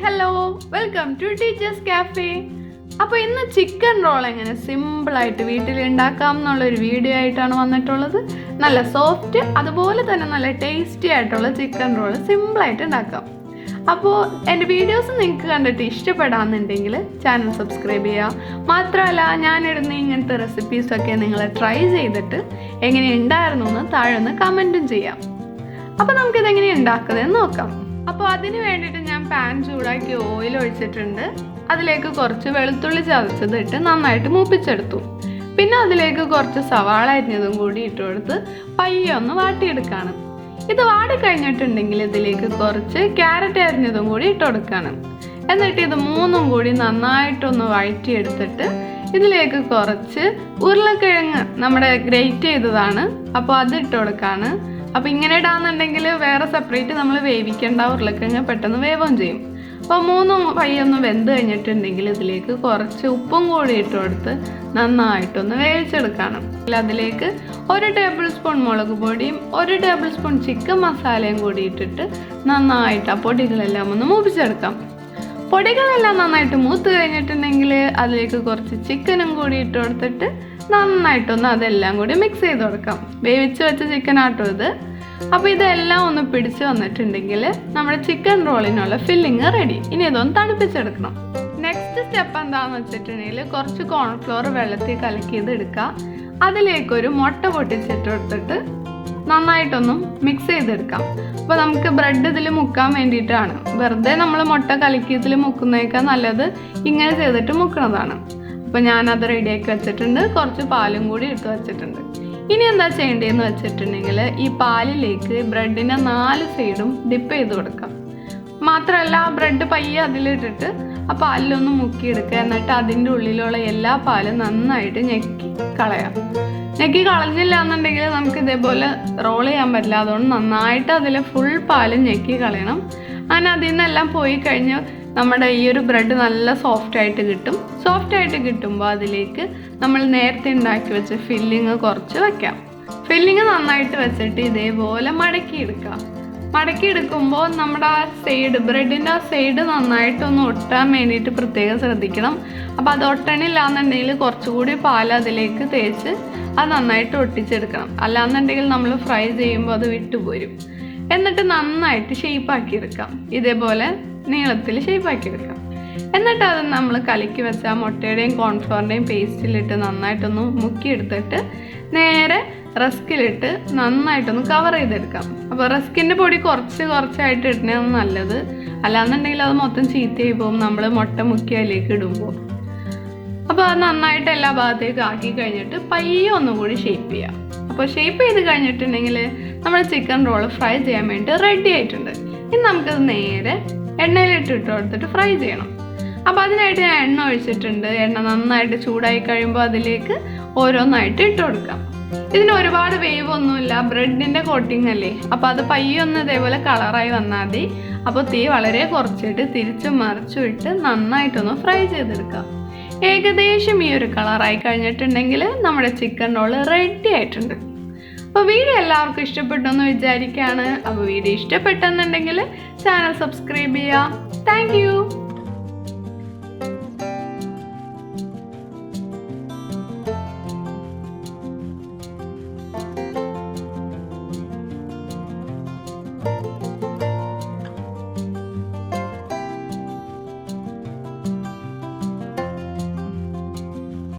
hello, welcome to Teacher's Cafe. അപ്പോൾ ഇന്ന് chicken roll എങ്ങനെ സിമ്പിളായിട്ട് വീട്ടിൽ ഉണ്ടാക്കാം എന്നുള്ളൊരു വീഡിയോ ആയിട്ടാണ് വന്നിട്ടുള്ളത്. നല്ല സോഫ്റ്റ് അതുപോലെ തന്നെ നല്ല ടേസ്റ്റി ആയിട്ടുള്ള ചിക്കൻ റോൾ സിമ്പിളായിട്ട് ഉണ്ടാക്കാം. അപ്പോൾ എൻ്റെ വീഡിയോസ് നിങ്ങൾക്ക് കണ്ടിട്ട് ഇഷ്ടപ്പെടാമെന്നുണ്ടെങ്കിൽ ചാനൽ സബ്സ്ക്രൈബ് ചെയ്യുക. മാത്രമല്ല ഞാനിടുന്ന ഇങ്ങനത്തെ റെസിപ്പീസൊക്കെ നിങ്ങൾ ട്രൈ ചെയ്തിട്ട് എങ്ങനെ ഉണ്ടായിരുന്നു എന്ന് താഴെ ഒന്ന് കമൻറ്റും ചെയ്യാം. അപ്പോൾ നമുക്കിതെങ്ങനെ ഉണ്ടാക്കുന്നതെന്ന് നോക്കാം. അപ്പോൾ അതിന് വേണ്ടിയിട്ട് ഞാൻ പാൻ ചൂടാക്കി ഓയിൽ ഒഴിച്ചിട്ടുണ്ട്. അതിലേക്ക് കുറച്ച് വെളുത്തുള്ളി ചതച്ചത് ഇട്ട് നന്നായിട്ട് മൂപ്പിച്ചെടുത്തു. പിന്നെ അതിലേക്ക് കുറച്ച് സവാള അരിഞ്ഞതും കൂടി ഇട്ട് കൊടുത്ത് പയ്യെ ഒന്ന് വാട്ടിയെടുക്കുകയാണ്. ഇത് വാടിക്കഴിഞ്ഞിട്ടുണ്ടെങ്കിൽ ഇതിലേക്ക് കുറച്ച് ക്യാരറ്റ് അരിഞ്ഞതും കൂടി ഇട്ട് കൊടുക്കുകയാണ്. എന്നിട്ട് ഇത് മൂന്നും കൂടി നന്നായിട്ടൊന്ന് വഴറ്റിയെടുത്തിട്ട് ഇതിലേക്ക് കുറച്ച് ഉരുളക്കിഴങ്ങ് നമ്മുടെ ഗ്രേറ്റ് ചെയ്തതാണ്, അപ്പോൾ അത് ഇട്ട് കൊടുക്കുകയാണ്. അപ്പോൾ ഇങ്ങനെ ഇടാന്നുണ്ടെങ്കിൽ വേറെ സെപ്പറേറ്റ് നമ്മൾ വേവിക്കേണ്ട, ഉരുളക്കിഴങ്ങ് പെട്ടെന്ന് വേവുകയും ചെയ്യും. അപ്പോൾ മൂന്നും പയ്യൊന്ന് വെന്ത് കഴിഞ്ഞിട്ടുണ്ടെങ്കിൽ ഇതിലേക്ക് കുറച്ച് ഉപ്പും കൂടി ഇട്ട് കൊടുത്ത് നന്നായിട്ടൊന്ന് വേവിച്ചെടുക്കണം. അതിലേക്ക് 1 ടേബിൾ സ്പൂൺ മുളക് പൊടിയും 1 ടേബിൾ സ്പൂൺ ചിക്കൻ മസാലയും കൂടി ഇട്ടിട്ട് നന്നായിട്ട് ആ പൊടികളെല്ലാം ഒന്ന് മൂപ്പിച്ചെടുക്കാം. പൊടികളെല്ലാം നന്നായിട്ട് മൂത്ത് കഴിഞ്ഞിട്ടുണ്ടെങ്കിൽ അതിലേക്ക് കുറച്ച് ചിക്കനും കൂടി ഇട്ട് കൊടുത്തിട്ട് നന്നായിട്ടൊന്ന് അതെല്ലാം കൂടി മിക്സ് ചെയ്ത് കൊടുക്കാം. വേവിച്ച് വെച്ച ചിക്കൻ ആട്ടോ ഇത്. അപ്പോൾ ഇതെല്ലാം ഒന്ന് പിടിച്ച് വന്നിട്ടുണ്ടെങ്കിൽ നമ്മുടെ ചിക്കൻ റോളിനുള്ള ഫില്ലിങ് റെഡി. ഇനി ഇതൊന്ന് തണുപ്പിച്ചെടുക്കണം. നെക്സ്റ്റ് സ്റ്റെപ്പ് എന്താണെന്ന് വെച്ചിട്ടുണ്ടെങ്കിൽ കുറച്ച് കോൺഫ്ലോർ വെള്ളത്തിൽ കലക്കിയത് എടുക്കുക. അതിലേക്കൊരു മുട്ട പൊട്ടിച്ചിട്ട് കൊടുത്തിട്ട് നന്നായിട്ടൊന്നും മിക്സ് ചെയ്തെടുക്കാം. അപ്പോൾ നമുക്ക് ബ്രെഡ് ഇതിൽ മുക്കാൻ വേണ്ടിയിട്ടാണ്. വെറുതെ നമ്മൾ മുട്ട കലക്കിയതിൽ മുക്കുന്നേക്കാൾ നല്ലത് ഇങ്ങനെ ചെയ്തിട്ട് മുക്കുന്നതാണ്. അപ്പോൾ ഞാനത് റെഡിയാക്കി വെച്ചിട്ടുണ്ട്. കുറച്ച് പാലും കൂടി ഇട്ട് വെച്ചിട്ടുണ്ട്. ഇനി എന്താ ചെയ്യേണ്ടതെന്ന് വെച്ചിട്ടുണ്ടെങ്കിൽ ഈ പാലിലേക്ക് ബ്രെഡിൻ്റെ 4 സൈഡും ഡിപ്പ് ചെയ്ത് കൊടുക്കാം. മാത്രമല്ല ബ്രെഡ് പയ്യെ അതിലിട്ടിട്ട് ആ പാലിലൊന്ന് മുക്കിയെടുക്കുക. എന്നിട്ട് അതിൻ്റെ ഉള്ളിലുള്ള എല്ലാ പാലും നന്നായിട്ട് ഞെക്കി കളയാം. ഞെക്കി കളഞ്ഞില്ല എന്നുണ്ടെങ്കിൽ നമുക്ക് ഇതേപോലെ റോൾ ചെയ്യാൻ പറ്റില്ല. അതുകൊണ്ട് നന്നായിട്ട് അതിൽ ഫുൾ പാലും ഞെക്കി കളയണം. അങ്ങനെ അതിൽ നിന്നെല്ലാം പോയി കഴിഞ്ഞ് നമ്മുടെ ഈ ഒരു ബ്രെഡ് നല്ല സോഫ്റ്റായിട്ട് കിട്ടും. സോഫ്റ്റായിട്ട് കിട്ടുമ്പോൾ അതിലേക്ക് നമ്മൾ നേരത്തെ ഉണ്ടാക്കി വെച്ച ഫില്ലിങ് കുറച്ച് വയ്ക്കാം. ഫില്ലിങ് നന്നായിട്ട് വെച്ചിട്ട് ഇതേപോലെ മടക്കിയെടുക്കാം. മടക്കിയെടുക്കുമ്പോൾ നമ്മുടെ ആ സൈഡ്, ബ്രെഡിൻ്റെ ആ സൈഡ് നന്നായിട്ടൊന്ന് ഒട്ടാൻ വേണ്ടിയിട്ട് പ്രത്യേകം ശ്രദ്ധിക്കണം. അപ്പോൾ അത് ഒട്ടണില്ല എന്നുണ്ടെങ്കിൽ കുറച്ചുകൂടി പാൽ അതിലേക്ക് തേച്ച് അത് നന്നായിട്ട് ഒട്ടിച്ചെടുക്കണം. അല്ലാന്നുണ്ടെങ്കിൽ നമ്മൾ ഫ്രൈ ചെയ്യുമ്പോൾ അത് വിട്ടുപോരും. എന്നിട്ട് നന്നായിട്ട് ഷേപ്പാക്കിയെടുക്കാം. ഇതേപോലെ നീളത്തിൽ ഷേപ്പാക്കിയെടുക്കാം. എന്നിട്ട് അത് നമ്മൾ കലക്കി വെച്ച ആ മുട്ടയുടെയും കോൺഫ്ലോറിൻ്റെയും പേസ്റ്റിലിട്ട് നന്നായിട്ടൊന്ന് മുക്കിയെടുത്തിട്ട് നേരെ റസ്കിലിട്ട് നന്നായിട്ടൊന്ന് കവർ ചെയ്തെടുക്കാം. അപ്പോൾ റസ്കിൻ്റെ പൊടി കുറച്ചായിട്ട് ഇടുന്നതാണ് നല്ലത്. അല്ലാന്നുണ്ടെങ്കിൽ അത് മൊത്തം ചീത്തയായി പോകും നമ്മൾ മുട്ട മുക്കി അതിലേക്ക് ഇടുമ്പോൾ. അപ്പോൾ അത് നന്നായിട്ട് എല്ലാ ഭാഗത്തേക്ക് ആക്കി കഴിഞ്ഞിട്ട് പയ്യെ ഒന്നുകൂടി ഷേപ്പ് ചെയ്യാം. അപ്പോൾ ഷേപ്പ് ചെയ്ത് കഴിഞ്ഞിട്ടുണ്ടെങ്കിൽ നമ്മുടെ ചിക്കൻ റോൾ ഫ്രൈ ചെയ്യാൻ വേണ്ടി റെഡി ആയിട്ടുണ്ട്. ഇനി നമുക്കത് നേരെ എണ്ണയിലിട്ട് കൊടുത്തിട്ട് ഫ്രൈ ചെയ്യണം. അപ്പോൾ അതിനായിട്ട് ഞാൻ എണ്ണ ഒഴിച്ചിട്ടുണ്ട്. എണ്ണ നന്നായിട്ട് ചൂടായി കഴിയുമ്പോൾ അതിലേക്ക് ഓരോന്നായിട്ട് ഇട്ട് കൊടുക്കാം. ഇതിന് ഒരുപാട് വേവ് ഒന്നുമില്ല, ബ്രെഡിൻ്റെ കോട്ടിങ് അല്ലേ. അപ്പോൾ അത് പയ്യെ ഒന്ന് ഇതേപോലെ കളറായി വന്നാൽ മതി. അപ്പോൾ തീ വളരെ കുറച്ചിട്ട് തിരിച്ചും മറിച്ചും ഇട്ട് നന്നായിട്ടൊന്ന് ഫ്രൈ ചെയ്തെടുക്കാം. ഏകദേശം ഈ ഒരു കളറായി കഴിഞ്ഞിട്ടുണ്ടെങ്കിൽ നമ്മുടെ ചിക്കൻ റോൾ റെഡി ആയിട്ടുണ്ട്. അപ്പോൾ വീഡിയോ എല്ലാവർക്കും ഇഷ്ടപ്പെട്ടെന്ന് വിചാരിക്കുകയാണ്. അപ്പോൾ വീഡിയോ ഇഷ്ടപ്പെട്ടെന്നുണ്ടെങ്കിൽ ചാനൽ സബ്സ്ക്രൈബ് ചെയ്യുക. Thank you.